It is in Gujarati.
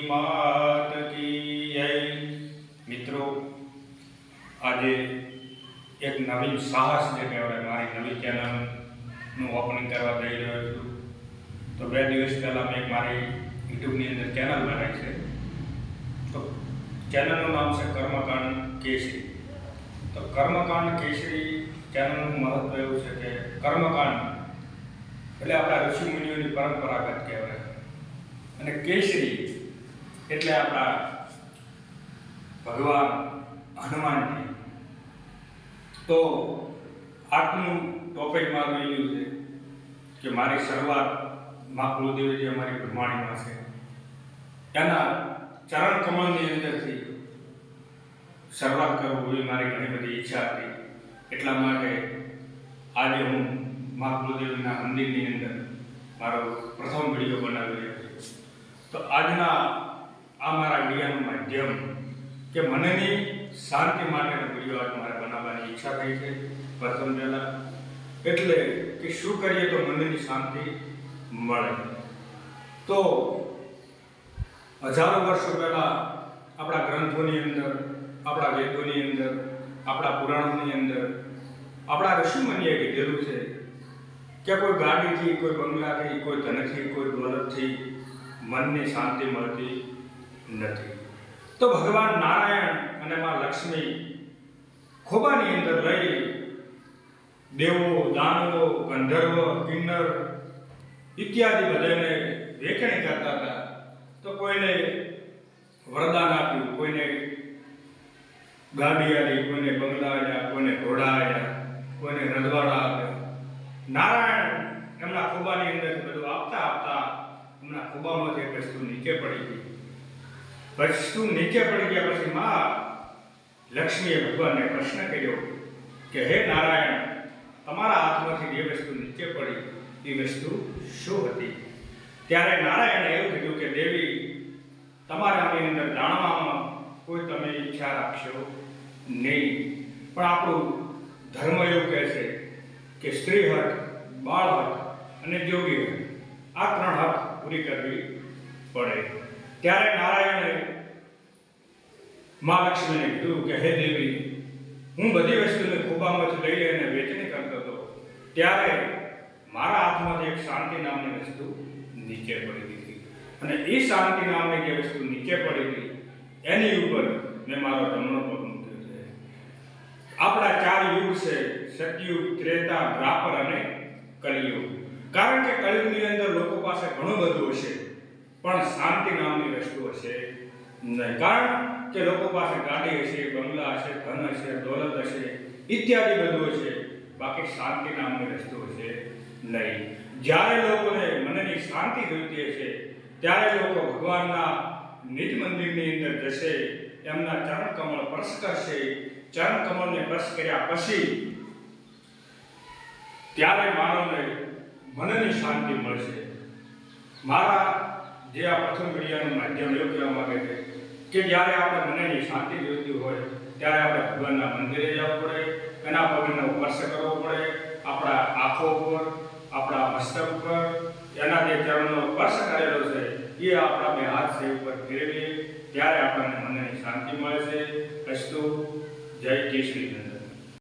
मात की जय। मित्रों, आज एक नवीन साहस जे कहेवाय मारी नवी चेनल ओपनिंग करवा जई रह्यो छुं। तो 2 દિવસ पहला मैं मारी यूट्यूब ની અંદર चेनल बनाई है। तो चेनल नाम से कर्मकांड केसरी। तो कर्मकांड केसरी चेनल महत्व एवं है कि कर्मकांड એટલે આપણા ઋષિ મુનિઓની પરંપરાગત કહેવાય અને કેસરી એટલે આપણા ભગવાન હનુમાનજી। તો આજનું ટોપિક મારું એવું છે કે મારી શરૂઆત મા કુળદેવી જે અમારી બ્રહ્માણીમાં છે એના ચરણ કમળની અંદરથી શરૂઆત કરવું એવી મારી ઘણી બધી ઈચ્છા હતી। એટલા માટે આજે હું મા કુળદેવીના મંદિરની અંદર મારો પ્રથમ વિડીયો બનાવી રહ્યો છું। તો આજના આ મારા વિડીયોનું માધ્યમ કે મનની શાંતિ માટેનો વિડીયો આજ મારે બનાવવાની ઈચ્છા થઈ છે। પ્રથમ પહેલાં એટલે કે શું કરીએ તો મનની શાંતિ મળે। તો હજારો વર્ષો પહેલાં આપણા ગ્રંથોની અંદર, આપણા વેદોની અંદર, આપણા પુરાણોની અંદર આપણા ઋષિમુનિએ કીધેલું છે કે કોઈ ગાડીથી, કોઈ બંગલાથી, કોઈ ધનથી, કોઈ દોલતથી મનને શાંતિ મળતી નથી। તો ભગવાન નારાયણ અને માં લક્ષ્મી ખોબાની અંદર રહી દેવો, દાનવો, ગંધર્વ, કિન્નર ઇત્યાદિ બધાને વેચણી કરતા હતા। તો કોઈને વરદાન આપ્યું, કોઈને ગાડી આવી, કોઈને બંગલા આવ્યા, કોઈને ઘોડા આવ્યા, કોઈને રજવાડા આપ્યા। નારાયણ એમના ખોબાની અંદર બધું આપતા આપતા એમના ખોબામાંથી એક વસ્તુ નીચે પડી ગઈ। વસ્તુ નીચે પડી ગયા પછી માં લક્ષ્મીએ ભગવાનને પ્રશ્ન કર્યો કે હે નારાયણ, તમારા હાથમાંથી જે વસ્તુ નીચે પડી એ વસ્તુ શું હતી? ત્યારે નારાયણે એવું કીધું કે દેવી, તમારે આની અંદર જાણવામાં કોઈ તમે ઈચ્છા રાખશો નહીં, પણ આપણું ધર્મ એવું કહે છે કે સ્ત્રી હક, બાળ હક અને જોગી હક, આ 3 હક પૂરી કરવી પડે। ત્યારે નારાયણે મા લક્ષ્મીને કીધું કે હે દેવી, હું બધી વસ્તુને ખોબામાંથી લઈ અને વેચણી કરતો હતો, ત્યારે મારા હાથમાંથી એક શાંતિ નામની વસ્તુ નીચે પડી ગઈ અને એ શાંતિ નામની જે વસ્તુ નીચે પડી ગઈ એની ઉપર મેં મારો જમણો પગ મૂક્યો છે। આપણા 4 યુગ છે, સતયુગ, ત્રેતા, દ્વાપર અને કલિયુગ। કારણ કે કલિયુગની અંદર લોકો પાસે ઘણું બધું હશે પણ શાંતિ નામની વસ્તુ હશે નહીં। કારણ કે લોકો પાસે ગાડી હશે, બંગલા હશે, ધન હશે, દોલત હશે ઇત્યાદિ બધું હશે, બાકી શાંતિ નામની વસ્તુ હશે નહીં। જ્યારે લોકોને મનની શાંતિ જોઈતી હશે ત્યારે લોકો ભગવાનના નિજ મંદિરની અંદર જશે, એમના ચરણ કમળ સ્પર્શ કરશે। ચરણ કમળને સ્પર્શ કર્યા પછી ત્યારે માનવને મનની શાંતિ મળશે। મારા જે આ પ્રથમ વિડીયોનું માધ્યમ એવું કહેવા માંગે છે કે જ્યારે આપણે મનની શાંતિ જોઈતી હોય ત્યારે આપણે ભગવાનના મંદિરે જવું પડે, એના પગનો સ્પર્શ કરવો પડે, આપણા આંખો ઉપર, આપણા મસ્તક ઉપર એના જે ચરણનો સ્પર્શ કરેલો છે એ આપણા 2 હાથ છે ઉપર ફેરવીએ ત્યારે આપણને મનની શાંતિ મળે છે। અસ્તુ, જય કેસરી।